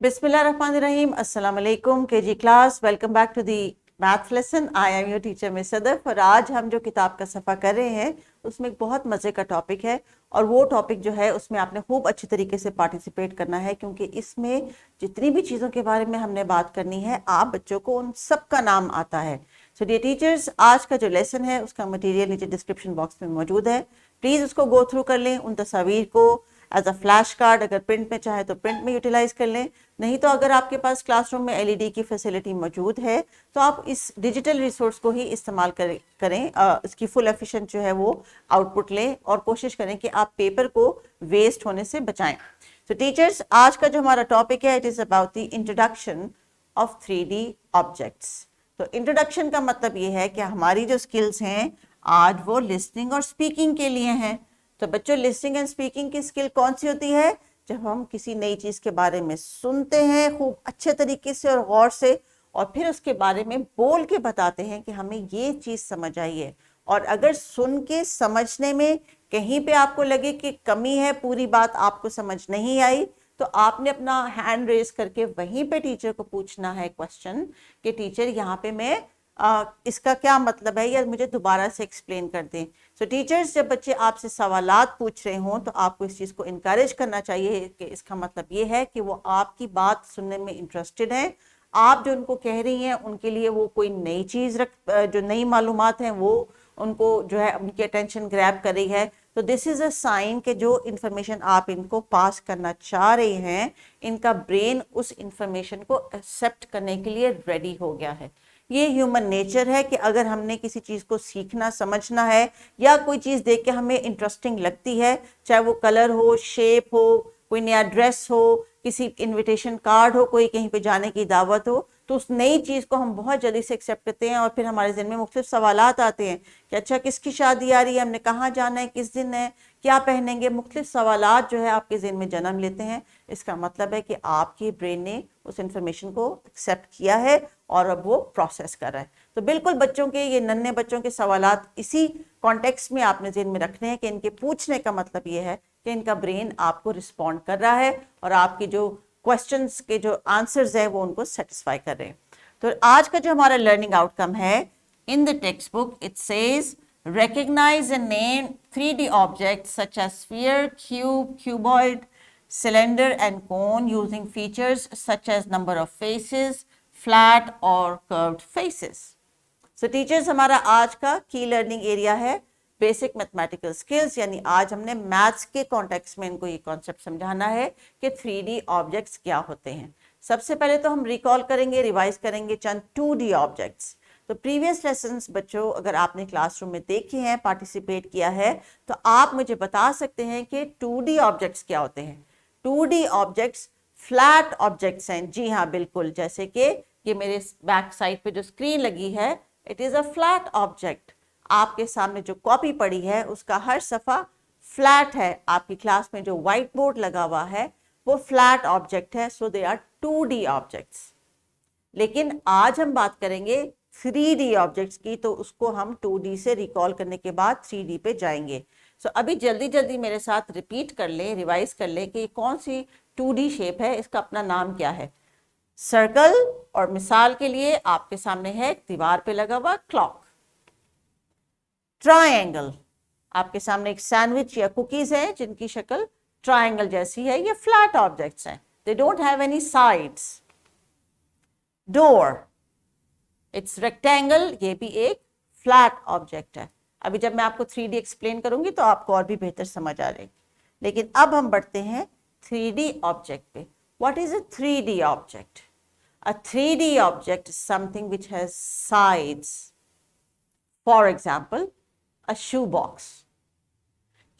Bismillahirrahmanirrahim. Assalamu alaikum KG class. Welcome back to the math lesson. I am your teacher Miss Sadaf और आज हम जो किताब का सफ़ा कर रहे हैं उसमें एक बहुत मज़े का टॉपिक है और वो टॉपिक जो है उसमें आपने खूब अच्छी तरीके से पार्टिसिपेट करना है क्योंकि इसमें जितनी भी चीज़ों के बारे में हमने बात करनी है आप बच्चों को उन सब का नाम आता है। सो डियर टीचर्स, आज का जो लेसन है उसका मटेरियल नीचे डिस्क्रिप्शन बॉक्स में मौजूद है। प्लीज़ उसको गो थ्रू कर लें, उन तस्वीर को एज अ फ्लैश कार्ड अगर प्रिंट में चाहे तो प्रिंट में यूटिलाइज कर लें, नहीं तो अगर आपके पास क्लासरूम में एलईडी की फैसिलिटी मौजूद है तो आप इस डिजिटल रिसोर्स को ही इस्तेमाल करें। इसकी फुल एफिशिएंट जो है वो आउटपुट लें और कोशिश करें कि आप पेपर को वेस्ट होने से बचाएं। तो टीचर्स, आज का जो हमारा टॉपिक है it is about the introduction of 3D objects. तो इंट्रोडक्शन का मतलब ये है कि हमारी जो स्किल्स हैं आज वो लिसनिंग और स्पीकिंग के लिए हैं। तो बच्चों, लिसनिंग एंड स्पीकिंग की स्किल कौन सी होती है? जब हम किसी नई चीज़ के बारे में सुनते हैं खूब अच्छे तरीके से और गौर से और फिर उसके बारे में बोल के बताते हैं कि हमें ये चीज़ समझ आई है। और अगर सुन के समझने में कहीं पे आपको लगे कि कमी है, पूरी बात आपको समझ नहीं आई, तो आपने अपना हैंड रेज करके वहीं पे टीचर को पूछना है क्वेश्चन कि टीचर यहाँ पे मैं इसका क्या मतलब है या मुझे दोबारा से एक्सप्लेन कर दें। सो टीचर्स, जब बच्चे आपसे सवालात पूछ रहे हों तो आपको इस चीज़ को इनकरेज करना चाहिए कि इसका मतलब ये है कि वो आपकी बात सुनने में इंटरेस्टेड है। आप जो उनको कह रही हैं उनके लिए वो कोई नई चीज़ जो नई मालूमात हैं वो उनको जो है उनकी अटेंशन ग्रैब कर रही है। तो दिस इज़ अ साइन कि जो इन्फॉर्मेशन आप इनको पास करना चाह रहे हैं इनका ब्रेन उस इन्फॉर्मेशन को एक्सेप्ट करने के लिए रेडी हो गया है। ये ह्यूमन नेचर है कि अगर हमने किसी चीज़ को सीखना समझना है या कोई चीज़ देख के हमें इंटरेस्टिंग लगती है, चाहे वो कलर हो, शेप हो, कोई नया ड्रेस हो, किसी इनविटेशन कार्ड हो, कोई कहीं पे जाने की दावत हो, तो उस नई चीज़ को हम बहुत जल्दी से एक्सेप्ट करते हैं और फिर हमारे ज़हन में मुख्तलिफ सवालात आते हैं कि अच्छा किसकी शादी आ रही है, हमने कहाँ जाना है, किस दिन है, क्या पहनेंगे। मुख्तलिफ सवालात जो है आपके ज़हन में जन्म लेते हैं। इसका मतलब है कि आपके ब्रेन ने उस इंफॉर्मेशन को एक्सेप्ट किया है और अब वो प्रोसेस कर रहा है। तो बिल्कुल बच्चों के, ये नन्हे बच्चों के सवालात इसी कॉन्टेक्स्ट में आपने ज़हन में रखने हैं कि इनके पूछने का मतलब ये है कि इनका ब्रेन आपको रिस्पॉन्ड कर रहा है और आपके जो क्वेश्चंस के जो आंसर्स है वो उनको सेटिस्फाई कर रहे हैं। तो आज का जो हमारा लर्निंग आउटकम है, in the text book it says recognize and name 3D objects such as sphere, cube, cuboid, cylinder and cone using features such as number of faces, flat or curved faces. So teachers, हमारा आज का की learning area है basic mathematical skills, यानी आज हमने maths के context में इनको ये कॉन्सेप्ट समझाना है कि 3D ऑब्जेक्ट्स क्या होते हैं। सबसे पहले तो हम रिकॉल करेंगे, रिवाइज करेंगे चंद 2D ऑब्जेक्ट्स। तो प्रीवियस लेसन्स बच्चों अगर आपने क्लासरूम में देखे हैं, पार्टिसिपेट किया है, तो आप मुझे बता सकते हैं कि 2D ऑब्जेक्ट्स क्या होते हैं। 2D ऑब्जेक्ट्स फ्लैट ऑब्जेक्ट्स हैं। जी हाँ, बिल्कुल, जैसे कि ये मेरे बैक साइड पे जो स्क्रीन लगी है it is a flat object. आपके सामने जो कॉपी पड़ी है उसका हर सफ़ा फ्लैट है। आपकी क्लास में जो व्हाइट बोर्ड लगा हुआ है वो फ्लैट ऑब्जेक्ट है। सो दे आर 2D ऑब्जेक्ट्स। लेकिन आज हम बात करेंगे 3D ऑब्जेक्ट्स की, तो उसको हम 2D से रिकॉल करने के बाद 3D पे जाएंगे। सो अभी जल्दी जल्दी मेरे साथ रिपीट कर ले, रिवाइज कर ले कि कौन सी 2D शेप है, इसका अपना नाम क्या है। सर्कल, और मिसाल के लिए आपके सामने है दीवार पे लगा हुआ क्लॉक। ट्रायंगल, आपके सामने एक सैंडविच या कुकीज है जिनकी शक्ल ट्रायंगल जैसी है, ये फ्लैट ऑब्जेक्ट्स हैं, they don't have any sides. Door, it's rectangle, ये भी एक फ्लैट ऑब्जेक्ट है। अभी जब मैं आपको 3D एक्सप्लेन करूंगी तो आपको और भी बेहतर समझ आ जाएगी। लेकिन अब हम बढ़ते हैं 3D ऑब्जेक्ट पे। What is a 3D object? A 3D object is something which has sides. For example, a shoe box.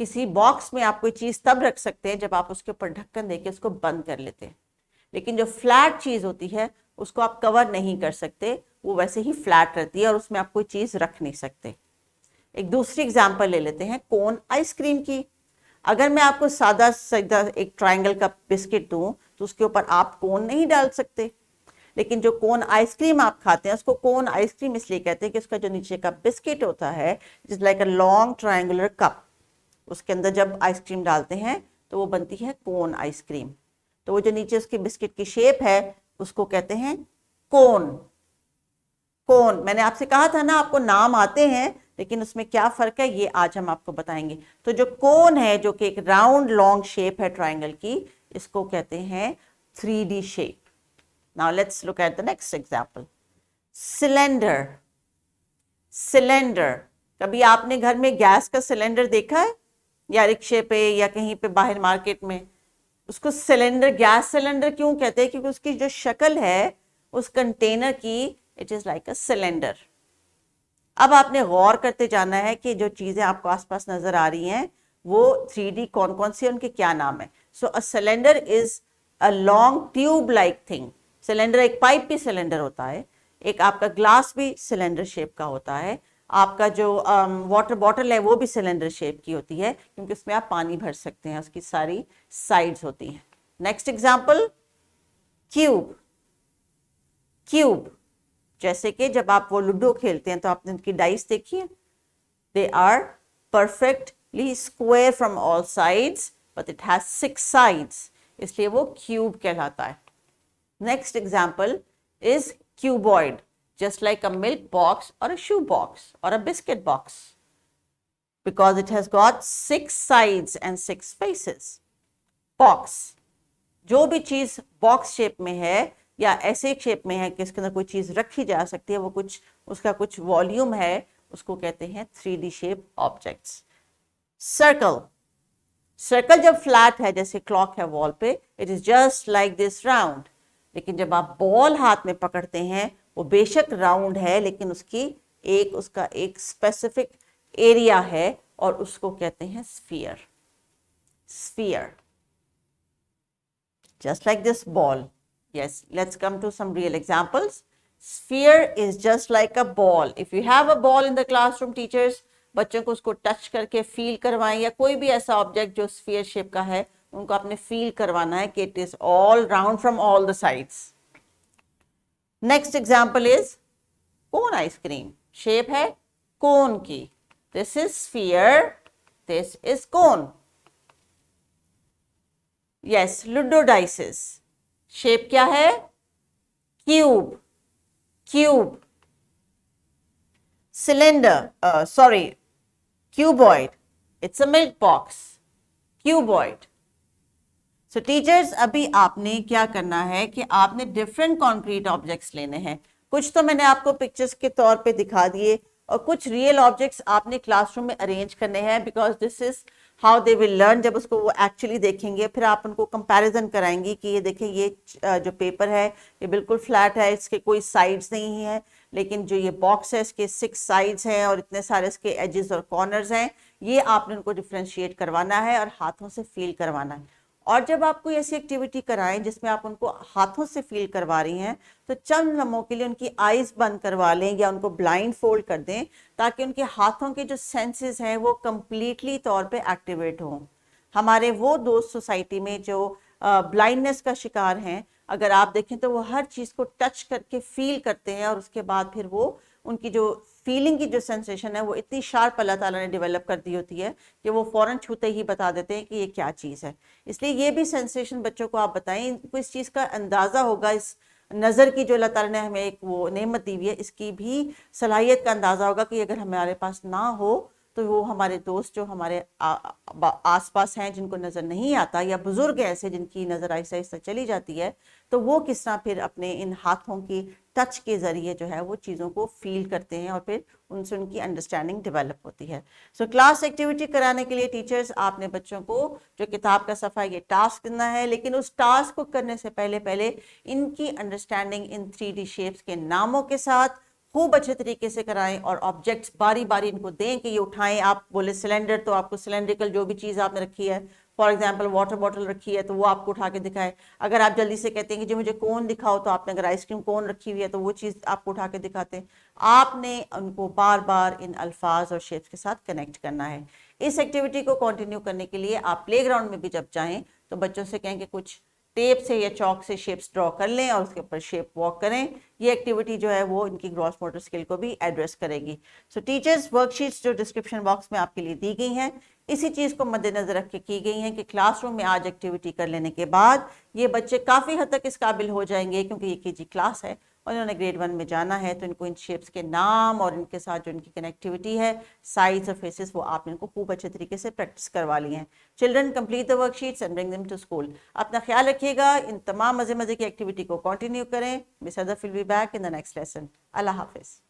किसी बॉक्स में आप कोई चीज़ तब रख सकते हैं जब आप उसके ऊपर ढक्कन देके उसको बंद कर लेते हैं, लेकिन जो फ्लैट चीज़ होती है उसको आप कवर नहीं कर सकते, वो वैसे ही फ्लैट रहती है और उसमें आप कोई चीज़ रख नहीं सकते। एक दूसरी एग्जांपल ले लेते हैं कोन आइसक्रीम की। अगर मैं आपको सादा सीधा एक ट्रायंगल का बिस्किट दूं तो उसके ऊपर आप कोन नहीं डाल सकते, लेकिन जो कोन आइसक्रीम आप खाते हैं उसको कोन आइसक्रीम इसलिए कहते हैं कि उसका जो नीचे का बिस्किट होता है it is like a long triangular cup, उसके अंदर जब आइसक्रीम डालते हैं तो वो बनती है कोन आइसक्रीम। तो वो जो नीचे उसकी बिस्किट की शेप है उसको कहते हैं कोन। कोन, मैंने आपसे कहा था ना आपको नाम आते हैं लेकिन उसमें क्या फर्क है ये आज हम आपको बताएंगे। तो जो कोन है जो कि एक राउंड लॉन्ग शेप है ट्राइंगल की, इसको कहते हैं 3D shape. Now let's look at the next example, cylinder. Cylinder, कभी आपने घर में गैस का सिलेंडर देखा है या रिक्शे पे या कहीं पे बाहर मार्केट में? उसको सिलेंडर, गैस सिलेंडर क्यों कहते हैं? क्योंकि उसकी जो शक्ल है उस कंटेनर की, it is like a cylinder. अब आपने गौर करते जाना है कि जो चीजें आपको आसपास नजर आ रही हैं वो 3D कौन कौन सी है, उनके क्या नाम है। So a cylinder is a long tube like thing. Cylinder एक पाइप भी सिलेंडर होता है, एक आपका ग्लास भी सिलेंडर शेप का होता है, आपका जो वाटर बॉटल है वो भी सिलेंडर शेप की होती है क्योंकि उसमें आप पानी भर सकते हैं, उसकी सारी साइड्स होती हैं। Next example, cube. क्यूब, जैसे कि जब आप वो लूडो खेलते हैं तो आपने उनकी डाइस देखी है, they are perfectly square from all sides but it has 6 sides, इसलिए वो क्यूब कहलाता है। Next example is cuboid, just like a milk box or a shoe box or a biscuit box, because it has got 6 sides and 6 faces. Box, जो भी चीज box shape में है या ऐसे शेप में है कि इसके अंदर कोई चीज रखी जा सकती है, वो कुछ उसका कुछ वॉल्यूम है, उसको कहते हैं 3D shape objects. Circle, circle जब फ्लैट है जैसे क्लॉक है वॉल पे, it is just like this round. लेकिन जब आप बॉल हाथ में पकड़ते हैं वो बेशक राउंड है लेकिन उसका एक स्पेसिफिक एरिया है और उसको कहते हैं sphere. Sphere, just like this ball. Yes, let's come to some real examples. Sphere is just like a ball. If you have a ball in the classroom, teachers, बच्चों को उसको टच करके feel करवाएं, या कोई भी ऐसा ऑब्जेक्ट जो स्फीयर शेप का है उनको आपने फील करवाना है कि it is all round from all the sides. Next example is cone ice cream. Shape है कोन की, this is sphere, this is cone. Yes, ludo dices, shape क्या है? Cube. Cube, cylinder, sorry, cuboid, it's a milk box, cuboid. So teachers, अभी आपने क्या करना है कि आपने डिफरेंट कॉन्क्रीट ऑब्जेक्ट्स लेने हैं। कुछ तो मैंने आपको पिक्चर्स के तौर पे दिखा दिए और कुछ रियल ऑब्जेक्ट्स आपने क्लासरूम में अरेंज करने हैं, because this is how they will learn. जब उसको वो एक्चुअली देखेंगे फिर आप उनको कंपैरिजन कराएंगी कि ये देखें, ये जो पेपर है ये बिल्कुल फ्लैट है, इसके कोई साइड्स नहीं है, लेकिन जो ये बॉक्स है इसके 6 साइड्स हैं और इतने सारे इसके एजेस और कॉर्नर्स हैं। ये आपने उनको डिफ्रेंशिएट करवाना है और हाथों से फील करवाना है। और जब आप कोई ऐसी एक्टिविटी कराएं जिसमें आप उनको हाथों से फील करवा रही हैं तो चंद लम्हों के लिए उनकी आईज बंद करवा लें या उनको ब्लाइंड फोल्ड कर दें, ताकि उनके हाथों के जो सेंसेस हैं वो कंप्लीटली तौर पे एक्टिवेट हों। हमारे वो दोस्त सोसाइटी में जो ब्लाइंडनेस का शिकार हैं, अगर आप देखें तो वो हर चीज़ को टच करके फील करते हैं और उसके बाद फिर वो उनकी जो फीलिंग की जो सेंसेशन है वो इतनी शार्प अल्लाह ताला ने डेवलप कर दी होती है कि वो फौरन छूते ही बता देते हैं कि ये क्या चीज़ है। इसलिए ये भी सेंसेशन बच्चों को आप बताएं, इनको इस चीज़ का अंदाज़ा होगा, इस नज़र की जो अल्लाह ताला ने हमें एक वो नेमत दी हुई है, इसकी भी सलाहियत का अंदाज़ा होगा कि अगर हमारे पास ना हो तो वो हमारे दोस्त जो हमारे आसपास हैं जिनको नज़र नहीं आता, या बुजुर्ग ऐसे जिनकी नज़र आहिस्ता आहिस्ता चली जाती है, तो वो किस तरह फिर अपने इन हाथों की टच के ज़रिए जो है वो चीज़ों को फील करते हैं और फिर उनसे उनकी अंडरस्टैंडिंग डेवलप होती है। सो क्लास एक्टिविटी कराने के लिए टीचर्स आपने बच्चों को जो किताब का सफ़ा ये टास्क देना है, लेकिन उस टास्क को करने से पहले इनकी अंडरस्टैंडिंग इन 3D शेप्स के नामों के साथ खूब अच्छे तरीके से कराएं और ऑब्जेक्ट्स बारी बारी इनको दें कि ये उठाएं। आप बोले सिलेंडर, तो आपको सिलेंड्रिकल जो भी चीज़ आपने रखी है, फॉर एग्जांपल वाटर बॉटल रखी है तो वो आपको उठा के दिखाएं। अगर आप जल्दी से कहते हैं कि जो मुझे कोन दिखाओ, तो आपने अगर आइसक्रीम कोन रखी हुई है तो वो चीज़ आपको उठा के दिखाते हैं। आपने उनको बार बार इन अल्फाज और शेप्स के साथ कनेक्ट करना है। इस एक्टिविटी को कंटिन्यू करने के लिए आप प्ले ग्राउंड में भी जब जाएँ तो बच्चों से कहें कि कुछ टेप से या चौक से शेप्स ड्रॉ कर लें और उसके ऊपर शेप वॉक करें। ये एक्टिविटी जो है वो इनकी ग्रॉस मोटर स्किल को भी एड्रेस करेगी। सो टीचर्स, वर्कशीट्स जो डिस्क्रिप्शन बॉक्स में आपके लिए दी गई हैं, इसी चीज़ को मद्देनजर रख के की गई हैं कि क्लासरूम में आज एक्टिविटी कर लेने के बाद ये बच्चे काफ़ी हद तक इस काबिल हो जाएंगे, क्योंकि ये केजी क्लास है और इन्होंने ग्रेड 1 में जाना है, तो इनको इन शेप्स के नाम और इनके साथ जो इनकी कनेक्टिविटी है, साइड्स और फेसेस, वो आपने इनको खूब अच्छे तरीके से प्रैक्टिस करवा ली हैं। Children, complete the worksheets and bring them to school. अपना ख्याल रखिएगा, इन तमाम मज़े की एक्टिविटी को कंटिन्यू करें। Miss Sadaf will be back in the next lesson. अल्लाह हाफिज़।